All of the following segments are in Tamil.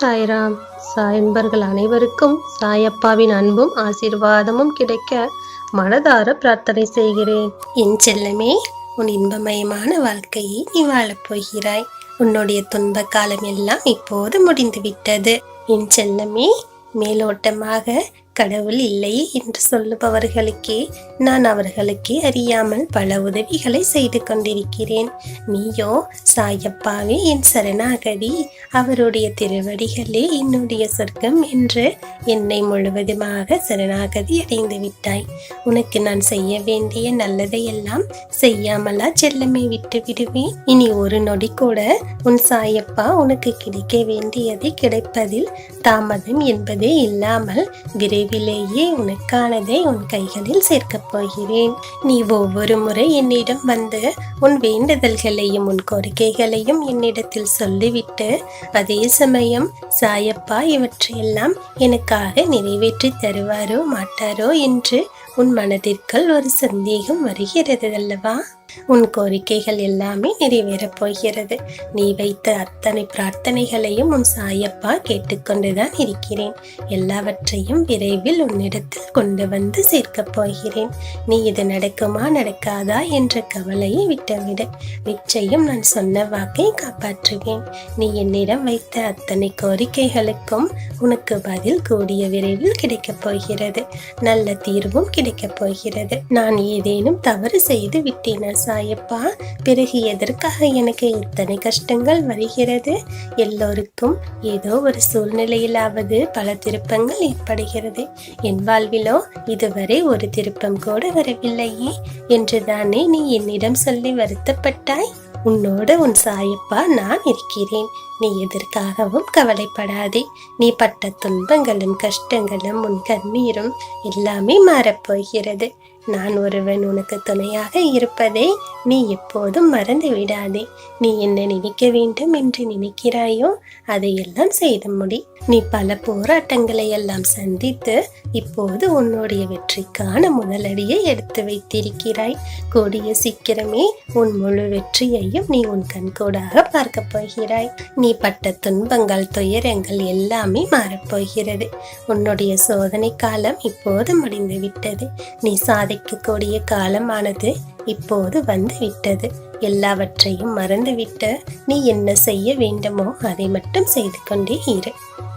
சாய்ராம். சாயன்பர்கள் அனைவருக்கும் சாயப்பாவின் அன்பும் ஆசீர்வாதமும் கிடைக்க மனதார பிரார்த்தனை செய்கிறேன். என் செல்லமே, உன் இன்பமயமான வாழ்க்கையை நீ வாழப் போகிறாய். உன்னுடைய துன்ப காலம் எல்லாம் இப்போது முடிந்துவிட்டது. என் செல்லமே, மேலோட்டமாக கடவுள் இல்லை என்று சொல்லுபவர்களுக்கே நான் அவர்களுக்கே அறியாமல் பல உதவிகளை செய்து கொண்டிருக்கிறேன். நீயோ சாயப்பாவே என் சரணாகதி, அவருடைய திருவடிகளே என்னுடைய சொர்க்கம் என்று என்னை முழுவதுமாக சரணாகதி அடைந்து விட்டாய். உனக்கு நான் செய்ய வேண்டிய நல்லதையெல்லாம் செய்யாமலா செல்லமே விட்டு விடுவேன்? இனி ஒரு நொடி கூட உன் சாயப்பா உனக்கு கிடைக்க வேண்டியதை கிடைப்பதில் தாமதம் என்பதே இல்லாமல் விரைவிலேயே உனக்கானதை உன் கைகளில் சேர்க்கப் போகிறேன். நீ ஒவ்வொரு முறை என்னிடம் வந்து உன் வேண்டுதல்களையும் உன் கோரிக்கைகளையும் என்னிடத்தில் சொல்லிவிட்டு அதே சமயம் சாயப்பா இவற்றையெல்லாம் எனக்காக நிறைவேற்றி தருவாரோ மாட்டாரோ என்று உன் மனதிற்குள் ஒரு சந்தேகம் வருகிறது அல்லவா? உன் கோரிக்கைகள் எல்லாமே நிறைவேறப் போகிறது. நீ வைத்த அத்தனை பிரார்த்தனைகளையும் உன் சாயப்பா கேட்டுக்கொண்டுதான் இருக்கிறேன். எல்லாவற்றையும் விரைவில் உன்னிடத்தில் கொண்டு வந்து சேர்க்கப் போகிறேன். நீ இது நடக்குமா நடக்காதா என்ற கவலையை விட்டுவிடு. நிச்சயம் நான் சொன்ன வாக்கை காப்பாற்றுவேன். நீ என்னிடம் வைத்த அத்தனை கோரிக்கைகளுக்கும் உனக்கு பதில் கூடிய விரைவில் கிடைக்கப் போகிறது. நல்ல தீர்வும் கிடைக்கப் போகிறது. நான் ஏதேனும் தவறு செய்து விட்டேனா சாயப்பா? பிறகு எதற்காக எனக்கு இத்தனை கஷ்டங்கள் வருகிறது? எல்லோருக்கும் ஏதோ ஒரு சூழ்நிலையிலாவது பல திருப்பங்கள் ஏற்படுகிறது. என் வாழ்விலோ இதுவரை ஒரு திருப்பம் கூட வரவில்லையே என்றுதானே நீ என்னிடம் சொல்லி வருத்தப்பட்டாய்? உன்னோடு உன் சாயப்பா நான் இருக்கிறேன். நீ எதற்காகவும் கவலைப்படாதே. நீ பட்ட துன்பங்களும் கஷ்டங்களும் உன் கண்ணீரும் எல்லாமே மாறப்போகிறது. நான் ஒருவன் உனக்கு துணையாக இருப்பதை நீ எப்போதும் மறந்து விடாதே. நீ என்ன நினைக்க வேண்டும் என்று நினைக்கிறாயோ அதையெல்லாம் செய்து முடி. நீ பல போராட்டங்களை எல்லாம் சந்தித்து இப்போது உன்னுடைய வெற்றிக்கான முதலடியை எடுத்து வைத்திருக்கிறாய். கூடிய சீக்கிரமே உன் முழு வெற்றியையும் நீ உன் கண்கூடாக பார்க்க போகிறாய். நீ பட்ட துன்பங்கள் துயரங்கள் எல்லாமே மாறப்போகிறது. உன்னுடைய சோதனை காலம் இப்போது முடிந்து விட்டது. நீ சாதிக்கக்கூடிய காலமானது இப்போது வந்து விட்டது. எல்லாவற்றையும் மறந்துவிட்டு நீ என்ன செய்ய வேண்டுமோ அதை மட்டும் செய்து கொண்டே இரு.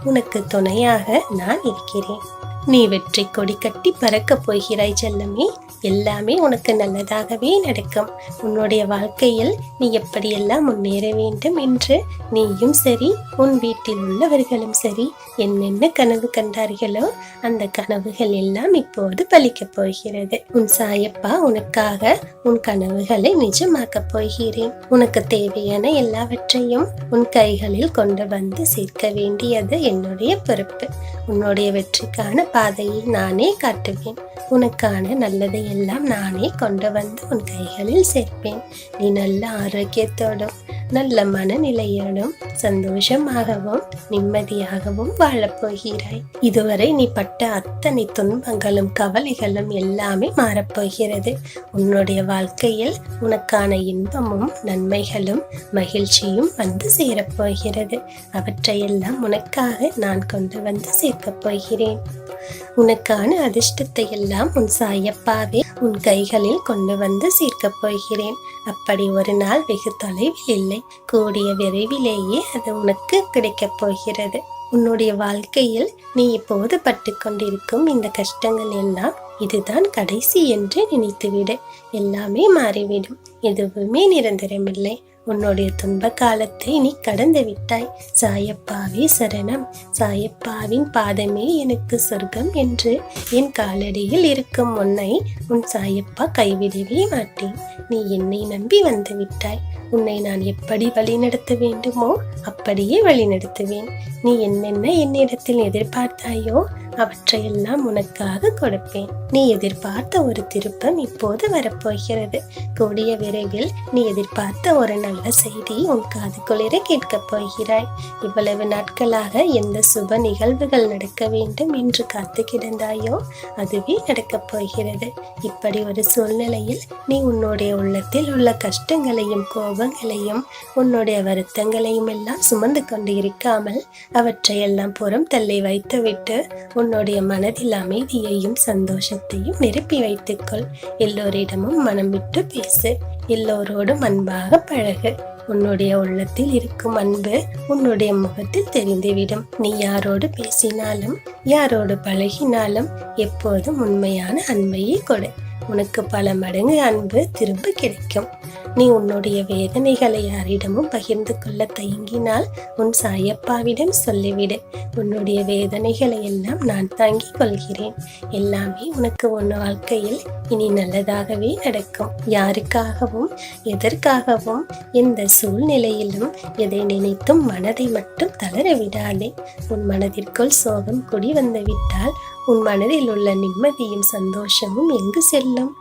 உனக்கு துணையாக நான் இருக்கிறேன். நீ வெற்றி கொடி கட்டி பறக்கப் போகிறாய் செல்லமே. எல்லாமே உனக்கு நல்லதாகவே நடக்கும். உன்னுடைய வாழ்க்கையில் நீ எப்படியெல்லாம் முன்னேற வேண்டும் என்று நீயும் சரி உன் வீட்டில் உள்ளவர்களும் சரி என்னென்ன கனவு கண்டார்களோ அந்த கனவுகள் எல்லாம் இப்போது பலிக்கப் போகிறது. உன் சாயப்பா உனக்காக உன் கனவுகளை நிஜமாக்கப் போகிறேன். உனக்கு தேவையான எல்லாவற்றையும் உன் கைகளில் கொண்டு வந்து சேர்க்க வேண்டியது என்னுடைய பொறுப்பு. உன்னுடைய வெற்றிக்கான பாதையை நானே காட்டுவேன். உனக்கான நல்லதை எல்லாம் நானே கொண்டு வந்து உன் கைகளில் சேர்ப்பேன். நீ நல்ல ஆரோக்கியத்தோடும் நல்ல மனநிலையோடும் சந்தோஷமாகவும் நிம்மதியாகவும் வாழப்போகிறாய். இதுவரை நீ பட்ட அத்தனை துன்பங்களும் கவலைகளும் எல்லாமே மாறப்போகிறது. உன்னுடைய வாழ்க்கையில் உனக்கான இன்பமும் நன்மைகளும் மகிழ்ச்சியும் வந்து சேரப்போகிறது. அவற்றையெல்லாம் உனக்காக நான் கொண்டு வந்து சேர்க்கப் போகிறேன். உனக்கான அதிர்ஷ்டத்தை எல்லாம் உன் சாயப்பாவே உன் கைகளில் கொண்டு வந்து சேர்க்கப் போகிறேன். அப்படி ஒரு நாள் வெகு தொலைவில் இல்லை, கூடிய விரைவிலேயே அது உனக்கு கிடைக்கப் போகிறது. உன்னுடைய வாழ்க்கையில் நீ இப்போது பட்டு கொண்டிருக்கும் இந்த கஷ்டங்கள் எல்லாம் இதுதான் கடைசி என்று நினைத்துவிடு. எல்லாமே மாறிவிடும். எதுவுமே நிரந்தரமில்லை. உன்னுடைய துன்ப காலத்தை நீ கடந்து விட்டாய். சாயப்பாவே சரணம். சாயப்பாவின் பாதமே எனக்கு சொர்க்கம் என்று என் காலடியில் இருக்கும் உன்னை உன் சாயப்பா கைவிடவே மாட்டேன். நீ என்னை நம்பி வந்து விட்டாய். உன்னை நான் எப்படி வழிநடத்த வேண்டுமோ அப்படியே வழிநடத்துவேன். நீ என்னென்ன என்னிடத்தில் எதிர்பார்த்தாயோ அவற்றையெல்லாம் உனக்காக கொடுப்பேன். நீ எதிர்பார்த்த ஒரு திருப்பம் இப்போது வரப்போகிறது. கூடிய விரைவில் நீ எதிர்பார்த்த ஒரு நல்ல செய்தி உன் காது குளிர கேட்கப் போகிறாய். இவ்வளவு நாட்களாக எந்த சுப நிகழ்வுகள் நடக்க வேண்டும் என்று காத்து கிடந்தாயோ அதுவே நடக்கப் போகிறது. இப்படி ஒரு சூழ்நிலையில் நீ உன்னுடைய உள்ளத்தில் உள்ள கஷ்டங்களையும் கோபங்களையும் உன்னுடைய வருத்தங்களையும் எல்லாம் சுமந்து கொண்டு இருக்காமல் அவற்றையெல்லாம் புறம் தள்ளி வைத்துவிட்டு உன்னுடைய மனதில் அமைதியையும் சந்தோஷத்தையும் நிரப்பி வைத்துக்கொள். எல்லோரிடமும் மனம் விட்டு பேசு. எல்லோரோடும் அன்பாக பழகு. உன்னுடைய உள்ளத்தில் இருக்கும் அன்பு உன்னுடைய முகத்தில் தெரிந்துவிடும். நீ யாரோடு பேசினாலும் யாரோடு பழகினாலும் எப்போதும் உண்மையான அன்பையே கொடு. உனக்கு பல மடங்கு அன்பு திரும்ப கிடைக்கும். நீ உன்னுடைய வேதனைகளை யாரிடமும் பகிர்ந்து கொள்ள தயங்கினால் உன் சாயப்பாவிடம் சொல்லிவிடு. உன்னுடைய வேதனைகளை எல்லாம் நான் தாங்கிக் கொள்கிறேன். எல்லாமே உனக்கு உன் வாழ்க்கையில் இனி நல்லதாகவே நடக்கும். யாருக்காகவும் எதற்காகவும் எந்த சூழ்நிலையிலும் எதை நினைத்தும் மனதை மட்டும் தளர விடாதே. உன் மனதிற்குள் சோகம் குடி வந்து விட்டால் உன் மனதில் உள்ள நிம்மதியும் சந்தோஷமும் எங்கு செல்லும்?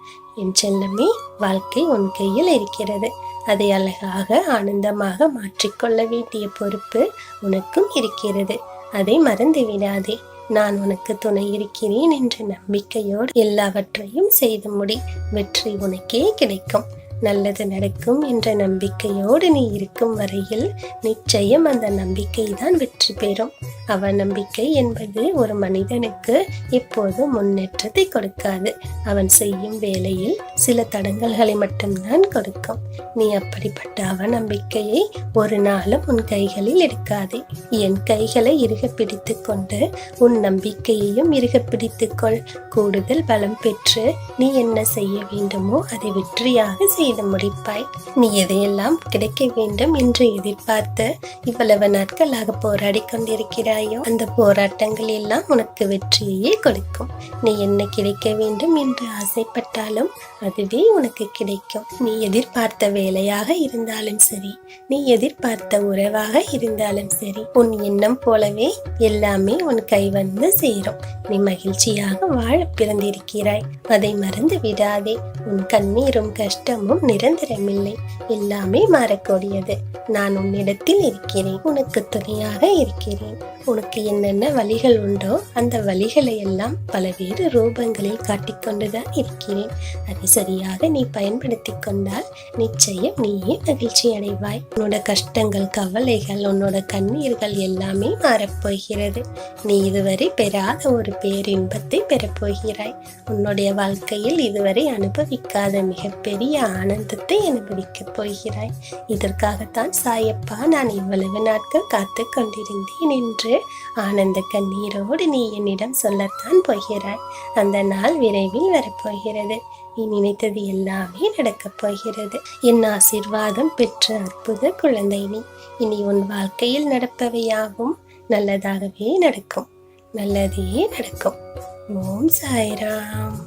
என் செல்லமே, வாழ்க்கை உன் கையில் இருக்கிறது. அதை அழகாக ஆனந்தமாக மாற்றிக்கொள்ள வேண்டிய பொறுப்பு உனக்கும் இருக்கிறது. அதை மறந்து விடாதே. நான் உனக்கு துணை இருக்கிறேன் என்ற நம்பிக்கையோடு எல்லாவற்றையும் செய்து முடி. வெற்றி உனக்கே கிடைக்கும். நல்லது நடக்கும் என்ற நம்பிக்கையோடு நீ இருக்கும் வரையில் நிச்சயம் அந்த நம்பிக்கை தான் வெற்றி பெறும். அவநம்பிக்கை என்பது ஒரு மனிதனுக்கு எப்போதும் முன்னேற்றத்தை கொடுக்காது. அவன் செய்யும் வேலையில் சில தடங்கல்களை மட்டும்தான் கொடுக்கும். நீ அப்படிப்பட்ட அவநம்பிக்கையை ஒரு நாளும் உன் கைகளில் எடுக்காதே. என் கைகளை இறுக பிடித்து கொண்டு உன் நம்பிக்கையையும் இறுக பிடித்துக்கொள். கூடுதல் பலம் பெற்று நீ என்ன செய்ய வேண்டுமோ அதை வெற்றியாக செய்து முடிப்பாய். நீ எதையெல்லாம் கிடைக்க வேண்டும் என்று எதிர்பார்த்து இவ்வளவு நாட்களாக போராடி கொண்டிருக்கிறாயோ அந்த போராட்டங்கள் எல்லாம் உனக்கு வெற்றியையே கொடுக்கும். நீ என்ன கிடைக்க வேண்டும் என்று ஆசைப்பட்டாலும் அதுவே உனக்கு கிடைக்கும். நீ எதிர்பார்த்த வேலையாக இருந்தாலும் சரி, நீ எதிர்பார்த்த உறவாக இருந்தாலும் சரி, உன் எண்ணம் போலவே எல்லாமே உன் கை வந்து சேரும். நீ மகிழ்ச்சியாக வாழ பிறந்திருக்கிறாய். அதை மறந்து விடாதே. உன் கண்ணீரும் கஷ்டமும் நிரந்தரமில்லை. எல்லாமே மாறக்கூடியது. நான் உன்னிடத்தில் இருக்கிறேன். உனக்கு துணையாக இருக்கிறேன். உனக்கு என்னென்ன வழிகள் உண்டோ அந்த வழிகளை எல்லாம் பலவேறு ரூபங்களில் காட்டிக்கொண்டுதான் இருக்கிறேன். அதை சரியாக நீ பயன்படுத்தி கொண்டால் நிச்சயம் நீயே மகிழ்ச்சி அடைவாய். உன்னோட கஷ்டங்கள், கவலைகள், உன்னோட கண்ணீர்கள் எல்லாமே மாறப்போகிறது. நீ இதுவரை பெறாத ஒரு பேரின்பத்தை பெறப்போகிறாய். உன்னுடைய வாழ்க்கையில் இதுவரை அனுபவிக்காத மிகப்பெரிய ஆனந்தத்தை அனுபவிக்கப் போகிறாய். இதற்காகத்தான் சாயப்பா நான் இவ்வளவு நாட்கள் காத்து கொண்டிருந்தேன் என்று ஆனந்த கண்ணீரோடு நீ என்னிடம் சொல்லத்தான் போகிறாய். அந்த நாள் விரைவில் வரப்போகிறது. நீ நினைத்தது எல்லாமே நடக்கப் போகிறது. என் ஆசீர்வாதம் பெற்ற அற்புத குழந்தை நீ. இனி உன் வாழ்க்கையில் நடப்பவையாகும் நல்லதாகவே நடக்கும். நல்லதே நடக்கும். ஓம் சாய்ராம்.